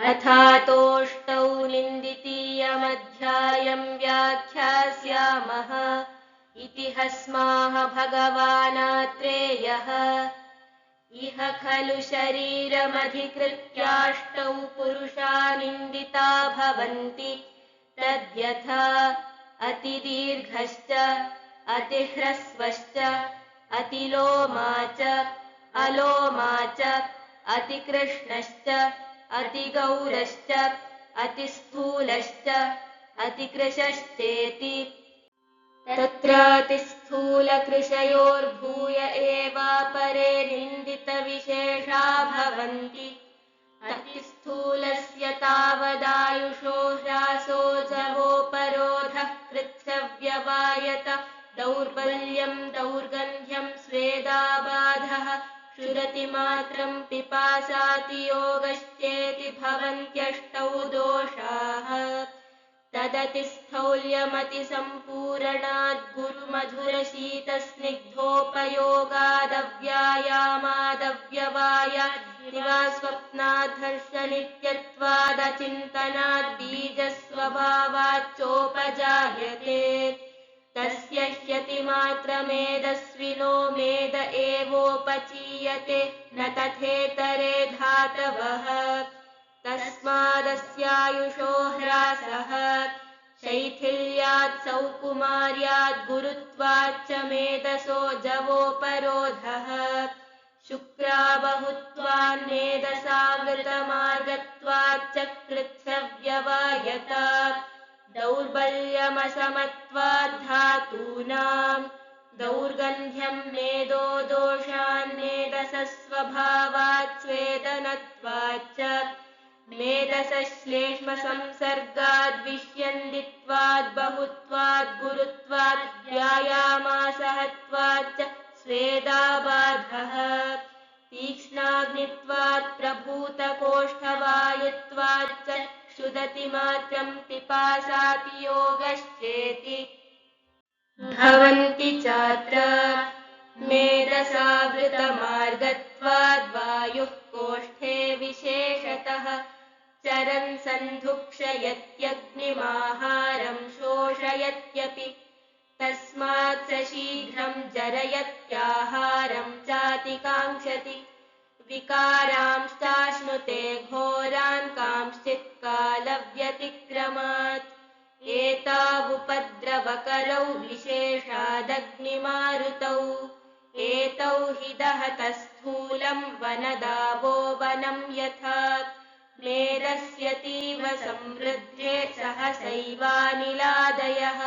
अथातोष्टौ निन्दितीयमध्यायं व्याख्यास्यामः। इति हस्माः भगवानात्रेयः। इह खलु शरीरमधिकृत्याष्टौ पुरुषा निन्दिता भवन्ति। तद्यथा अतिदीर्घश्च अतिह्रस्वश्च अतिलोमा च अलोमा च अतिकृष्णश्च अतिगौरश्च अतिस्थूलश्च अतिकृशश्चेति। तत्रातिस्थूलकृशयोर्भूय एवापरे निन्दितविशेषा भवन्ति। अतिस्थूलस्य तावदायुषो ह्रासो जवोपरोधः कृच्छव्यवायत दौर्बल्यं दौर्गन्ध्यं स्वेदाबाधः क्षुरतिमात्रं पिपासातियोगश्चेति भवन्त्यष्टौ दोषाः। तदतिस्थौल्यमतिसम्पूरणाद् गुरुमधुरशीतस्निग्धोपयोगादव्यायामादव्यवायाद्वा स्वप्नाद्धर्षनित्यत्वादचिन्तनाद् बीजस्वभावाच्चोपजायते। तस्य ह्यतिमात्रमेधस्विनो मेद एवोपचीयते न तथेतरे धातवः। तस्मादस्यायुषो ह्रासः शैथिल्यात् सौकुमार्यात् गुरुत्वाच्च मेधसो जवोपरोधः। शुक्राबहुत्वान्मेधसावृतमार्गत्वाच्च कृच्छव्यवायत दौर्बल्यमसमत्वाद्धातूनां दौर्गन्ध्यं मेदो दोषान्मेधसस्वभावात् स्वेदनत्वाच्च मेधसश्लेष्मसंसर्गाद् विष्यन्दित्वाद् बहुत्वाद् गुरुत्वाद् व्यायामासहत्वाच्च स्वेदाबाधः। तीक्ष्णाग्नित्वात् प्रभूतकोष्ठवायुत्वाच्च क्षुदतिमात्रं पिपासातियोगश्चेति। भवन्ति चात्र मेधसावृतमार्गत्वाद् वायुः कोष्ठे विशेषतः चरन् सन्धुक्षयत्यग्निमाहारं शोषयत्यपि। तस्मात् स शीघ्रं जरयत्याहारं चातिकाङ्क्षति। विकारांश्चाश्नुते घोरान् कांश्चित् कालव्यतिक्रमात्। एतावुपद्रवकरौ विशेषादग्निमारुतौ एतौ हि दहतः स्थूलं वनदावो वनं यथा। मेधस्यतीव समृद्धे सहसैवानिलादयः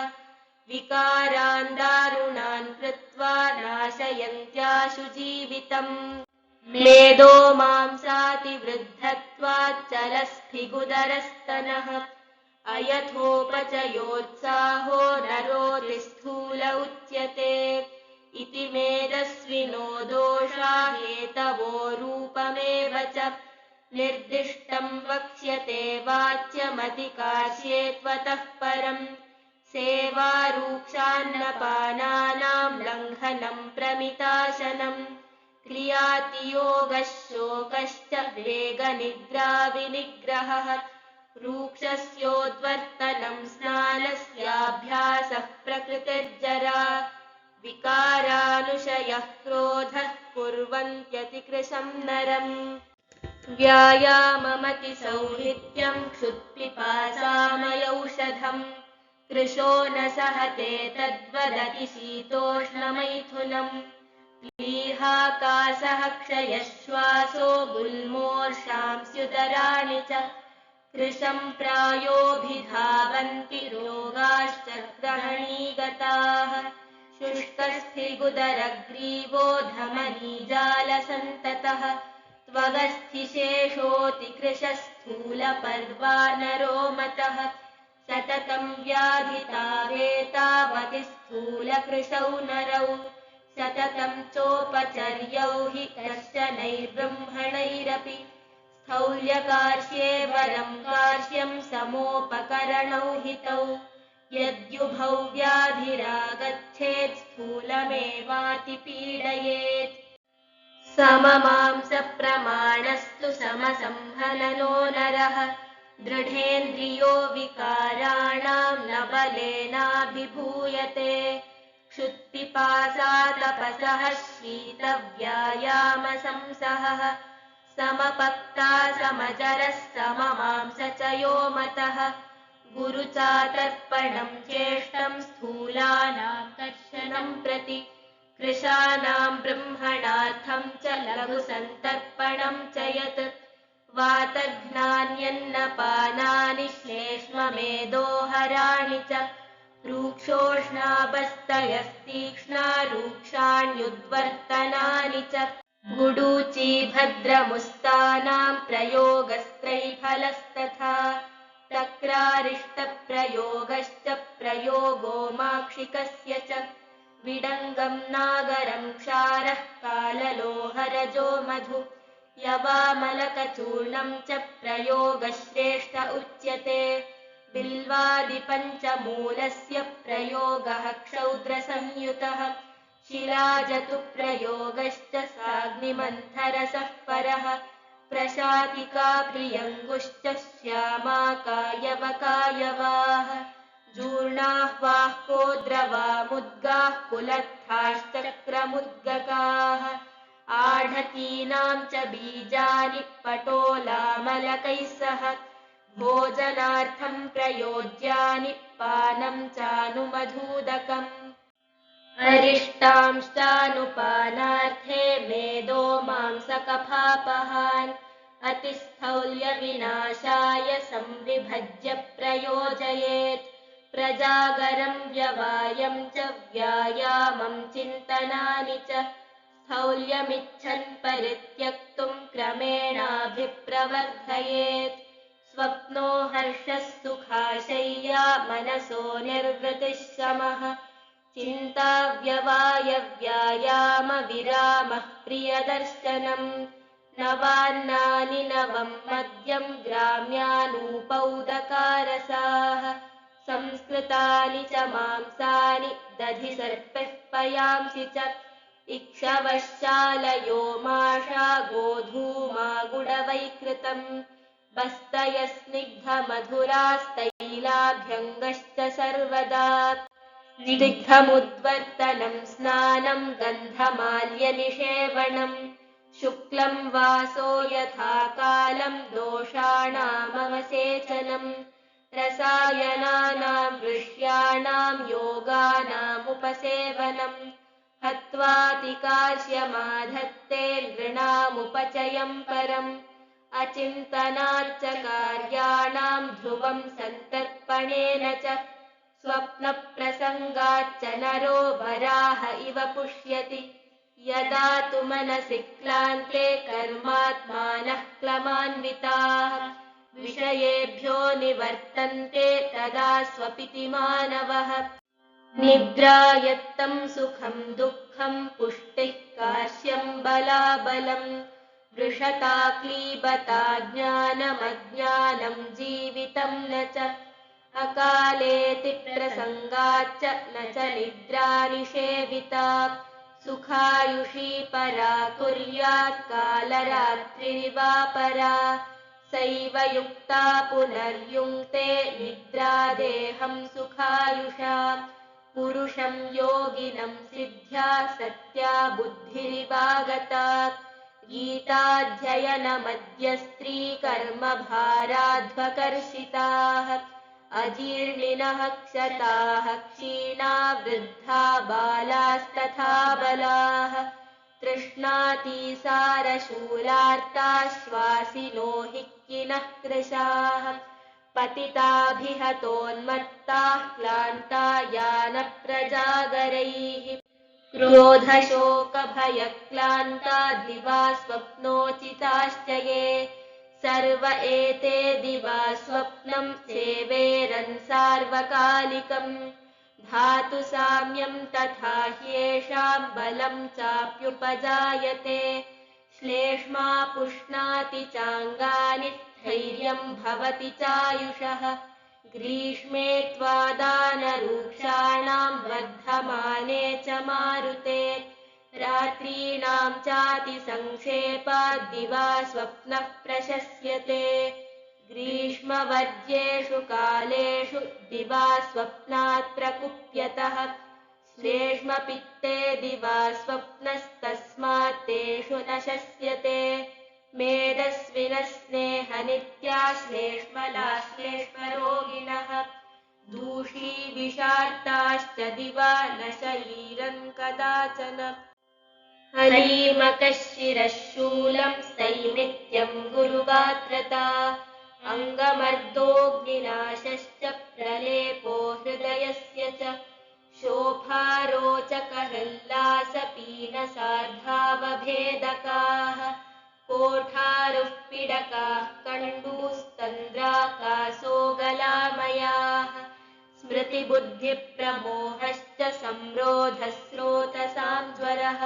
विकारान् दारुणान् कृत्वा नाशयन्त्याशु जीवितम्। मेदो मांसातिवृद्धत्वाच्चलस्फिगुदरस्तनः अयथोपचयोत्साहो नरोतिस्थूल उच्यते। इति मेधस्विनो दोषा हेतवो रूपमेव च। निर्दिष्टं वक्ष्यते वाच्यमतिकार्ष्ये त्वतः परम्। सेवारूक्षान्नपानानां लङ्घनं प्रमिताशनम् क्रियातियोगः शोकश्च वेगनिद्राविनिग्रहः। रूक्षस्योद्वर्तनं स्नानस्याभ्यासः प्रकृतिर्जरा। विकारानुशयः क्रोधः कुर्वन्त्यतिकृशं नरम्। व्यायाममतिसौहित्यं क्षुत्पिपासामयौषधम्। कृशो न सहते तद्वदतिशीतोष्णमैथुनम्। प्लीहाकाशः क्षयश्वासो गुल्मोर्षांस्युदराणि च। कृशं प्रायोऽभिधावन्ति रोगाश्च ग्रहणीगताः। शुष्कस्थिगुदरग्रीवो धमनीजालसन्ततः त्वगस्थिशेषोऽतिकृशस्थूलपर्वा नरो मतः। सततं व्याधितावेतावतिस्थूलकृशौ नरौ सततं चोपचर्यौ हि कश्चनैर्ब्रह्मणैरपि। स्थौल्यकार्ष्ये वरं कार्ष्यं समोपकरणौ हितौ। यद्युभौ व्याधिरागच्छेत् स्थूलमेवातिपीडयेत्। स सममांसप्रमाणस्तु समसंहननो नरः दृढेन्द्रियो विकाराणां न बलेनाभिभूयते क्षुत्पिपासातपसः शीतव्यायामसंसहः समपक्ता समजरः सममांसचयो मतः गुरुचातर्पणं चेष्टं स्थूलानां कर्षणं प्रति कृशानां ब्रह्मणार्थं च लघुसन्तर्पणं च यत् वातघ्नान्यन्नपानानि श्लेष्ममेदोहराणि च रूक्षोष्णाबस्तयस्तीक्ष्णा रूक्षाण्युद्वर्तनानि च गुडूची भद्रमुस्तानां प्रयोगस्त्रैफलस्तथा तक्रारिष्टप्रयोगश्च प्रयोगो माक्षिकस्य च विडङ्गं नागरं क्षारः काललोहरजो मधु यवामलकचूर्णं च प्रयोगश्रेष्ठ उच्यते बिल्वादिपञ्चमूलस्य प्रयोगः क्षौद्रसंयुतः शिलाजतुप्रयोगश्च साग्निमन्थरसः परः प्रशातिका प्रियङ्गुश्च श्यामाकायवकायवाः जूर्णाः बाह्कोद्रवामुद्गाः कुलत्थाश्चक्रमुद्गकाः आढकीनां च बीजानि पटोलामलकैः सह भोजनार्थं प्रयोज्यानि पानं चानुमधूदकम् अरिष्टांश्चानुपानार्थे मेदो मांसकफापहान् अतिस्थौल्यविनाशाय संविभज्य प्रयोजयेत् प्रजागरं व्यवायं च व्यायामं चिन्तनानि च स्थौल्यमिच्छन् परित्यक्तुं क्रमेणाभिप्रवर्धयेत् स्वप्नो हर्षः सुखाशय्या मनसो निर्वृतिः शमः चिन्ता व्यवायव्यायामविरामः प्रियदर्शनम् नवान्नानि नवं मद्यं ग्राम्यानूपौदकारसाः संस्कृतानि च मांसानि दधि सर्पः पयांसि च इक्षवश्चालयो माषा गोधूमा गुडवैकृतम् बस्तयस्निग्धमधुरास्तैलाभ्यङ्गश्च सर्वदा स्निग्धमुद्वर्तनं स्नानं गन्धमाल्यनिषेवणम् शुक्लं वासो यथा कालं दोषाणामवसेचनम् रसायनानां वृष्याणां योगानामुपसेवनम् हत्वातिकार्ष्यमाधत्ते नृणामुपचयं परम् अचिन्तनाच्च कार्याणां ध्रुवं सन्तर्पणेन च स्वप्नप्रसङ्गाच्च नरो वराह इव पुष्यति यदा तु मनसि क्लान्ते कर्मात्मानः क्लमान्विताः विषयेभ्यो निवर्तन्ते तदा स्वपिति मानवः निद्रायत्तं सुखं दुःखं पुष्टिः कार्श्यं बलाबलम् वृषता क्लीबता ज्ञानमज्ञानं जीवितं न च अकालेति प्रसङ्गाच्च न च निद्रा निषेविता सुखायुषी परा कुर्यात् कालरात्रिरिवा परा सैव युक्ता पुनर्युङ्क्ते निद्रा देहं सुखायुषा पुरुषं योगिनं सिद्ध्या सत्या बुद्धिरिवागता गीताध्ययनमद्य स्त्रीकर्मभाराध्वकर्षिताः अजीर्णिनः क्षताः क्षीणा वृद्धा बालास्तथा बलाः तृष्णातिसारशूलार्ताश्वासिनो हि किनः कृशाः पतिताभिहतोन्मत्ताः क्लान्ता यानप्रजागरैः क्रोधशोकभयक्लान्ता दिवा स्वप्नोचिताश्च ये सर्व एते दिवा स्वप्नं सेवेरन् सार्वकालिकम् धातुसाम्यं तथा ह्येषां बलं चाप्युपजायते श्लेष्मा पुष्णाति चाङ्गानि स्थैर्यं भवति चायुषः ग्रीष्मे त्वादानरूक्षाणां वर्धमाने च मारुते रात्रीणां चातिसङ्क्षेपाद् दिवा स्वप्नः प्रशस्यते ग्रीष्मवर्ज्येषु कालेषु दिवा स्वप्नात् प्रकुप्यतः श्लेष्मपित्ते दिवा स्वप्नस्तस्मात् तेषु न शस्यते मेदस्विनः स्नेहनित्याश्लेष्मलाश्लेष्मरोगिणः दूषी विषार्ताश्च दिवा न शरीरं कदाचन हलीमकः शिरः शूलं स्थैमित्यं गुरुगात्रता अङ्गमर्दोऽग्निनाशश्च प्रलेपो हृदयस्य च शोभारोचकहल्लासपीनसार्धावभेदकाः कोठारुः पिडकाः कण्डूस्तन्द्राकासोगलामयाः स्मृतिबुद्धिप्रमोहश्च संरोधस्रोतसां ज्वरः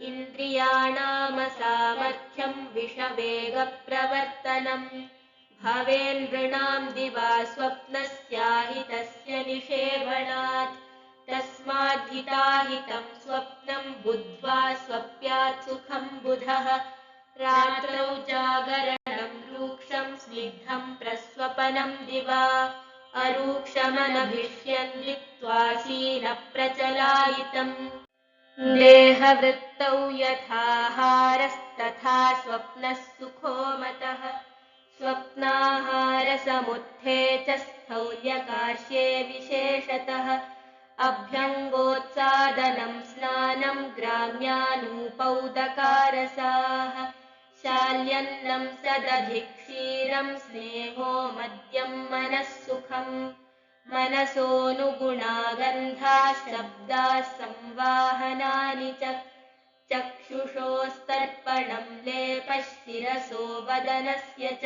इन्द्रियाणामसामर्थ्यं विषवेगप्रवर्तनम् भवेन्नृणां दिवा स्वप्नस्याहितस्य निषेवणात् तस्माद्धिताहितं स्वप्नं बुद्ध्वा स्वप्यात् सुखं बुधः रात्रौ जागरणं रूक्षं स्निग्धं प्रस्वपनं दिवा अरूक्षमनभिष्यन्दित्वासीनप्रचलायितम् देहवृत्तौ यथाहारस्तथा स्वप्नः सुखो मतः स्वप्नाहारसमुत्थे च स्थौल्यकार्ष्ये विशेषतः अभ्यङ्गोत्सादनं स्नानं ग्राम्यानूपौदकारसाः शाल्यन्नं सदधिक्षीरं स्नेहो मद्यं मनः सुखम् मनसोऽनुगुणागन्धाः शब्दाः संवाहनानि च चक्षुषोस्तर्पणं लेपः शिरसो वदनस्य च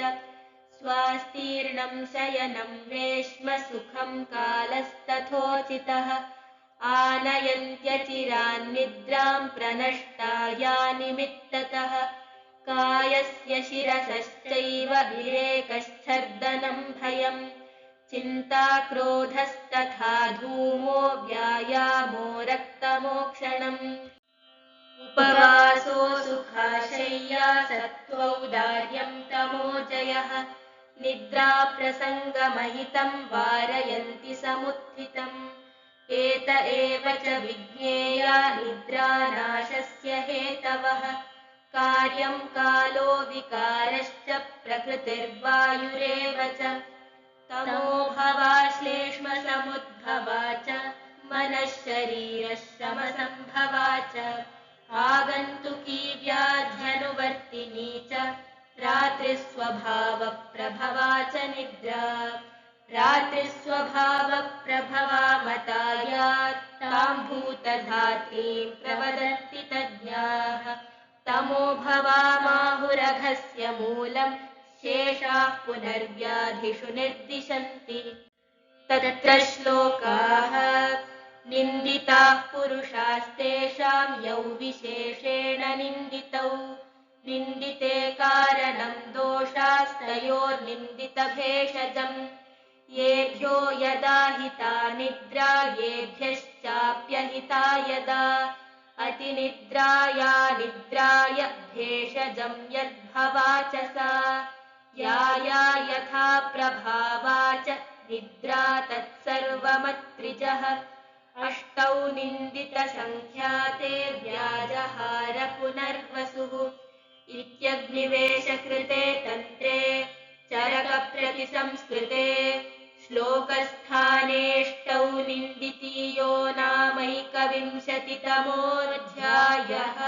स्वास्तीर्णं शयनं रेश्म सुखं कालस्तथोचितः आनयन्त्यचिरान्निद्रां प्रनष्टा या निमित्ततः कायस्य शिरसश्चैव विरेकश्छर्दनं भयम् चिन्ता क्रोधस्तथा धूमो व्यायामो रक्तमोक्षणम् उपवासो सुखाशय्या सत्त्वौदार्यं तमोजयः निद्राप्रसङ्गमहितं वारयन्ति समुत्थितम् एत एव च विज्ञेया निद्रानाशस्य हेतवः कार्यं कालो विकारश्च प्रकृतिर्वायुरेव च तमोभवाश्लेष्मसमुद्भवा च मनःशरीरश्रमसम्भवा च आगन्तुकी व्याध्यनुवर्तिनी च रात्रिस्वभावप्रभवा च निद्रा रात्रिस्वभावप्रभवा मतायात् तां भूतधात्रीं प्रवदन्ति तज्ञाः तमोभवामाहुरघस्य मूलम् शेषाः पुनर्व्याधिषु निर्दिशन्ति तत्र श्लोकाः निन्दिताः पुरुषास्तेषां यौ विशेषेण निन्दितौ निन्दिते कारणं दोषास्तयोर्निन्दितभेषजम् येभ्यो यदा हिता निद्रा येभ्यश्चाप्यहिता यदा अतिनिद्राया निद्राय भेषजं यद्भवा च सा या यथा प्रभावा च निद्रा तत्सर्वमत्रिजः अष्टौ निन्दितसङ्ख्याते व्याजहार पुनर्वसुः इत्यग्निवेशकृते तन्त्रे चरकप्रतिसंस्कृते श्लोकस्थानेष्टौ निन्दितीयो नामैकविंशतितमोऽध्यायः।